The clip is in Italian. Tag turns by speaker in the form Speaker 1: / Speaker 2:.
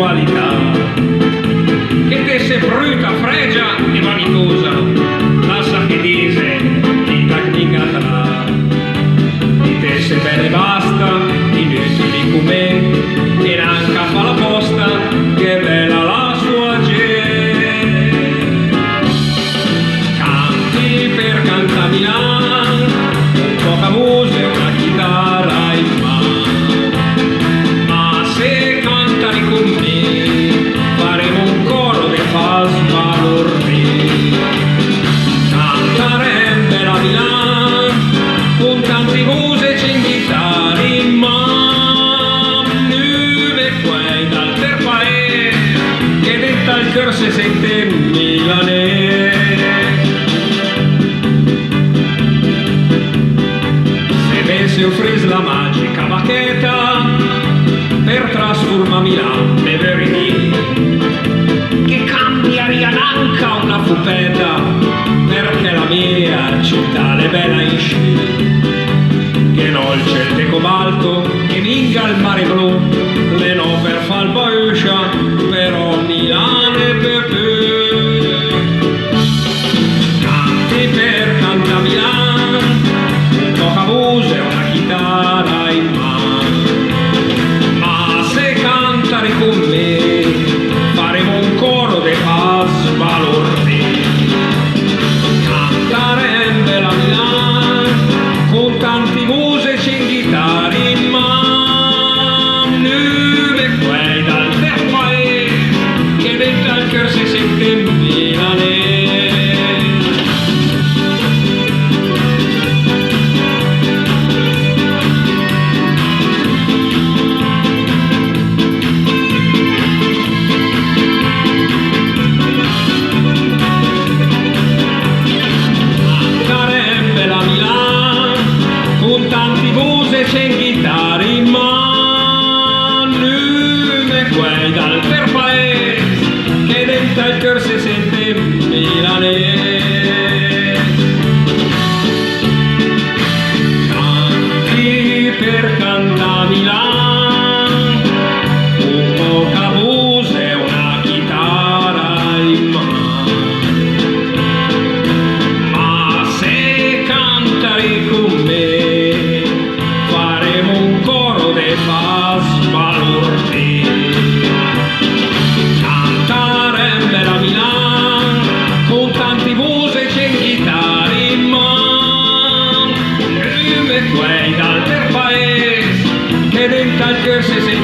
Speaker 1: qualità, che te sei bruta, fregia e vanitosa, lascia che dise, ti tecnica di te sei bene basta, inutili come, e nanca fa la posta, che bella la sua gente. Canti per cantaminare, un poca musica, una chitarra in mano, ma se cantari con me, faremo un coro che fa sbalordire. Cantarembe la Milano, con tanti musici in chitarra in mano, nuove quei dal terpae, che detta il cor se sente milanese. Se offrís la magica bacchetta per trasformare Milano e verità, che cambiaria nanca una fupetta, perché la mia città è bella in sci, che no il cielo di cobalto, che vinga il mare blu, le no per far bauscia, però Milano è pepe. Canti per canta Milano, un poca voce, una chitarra in mano, ma se cantare con me, faremo un coro de fa sbalordire. Cantarembe la Milano, con tanti musici in chitarra in mano, nuove quei dal terpae, che dentro al cor si sente milanese. Con tanti musici in chitarra in mano, nuove quei dal terpae, che dentro il cor si sente milanese. Canti per canta Milano, un poca voce e una chitarra in mano, ma se cantare con me, faremo un coro de fa sbalordire. Cantarembe la Milano, con tanti musici in chitarra in mano, nuove quei dal terpae, che dentro al cor si sente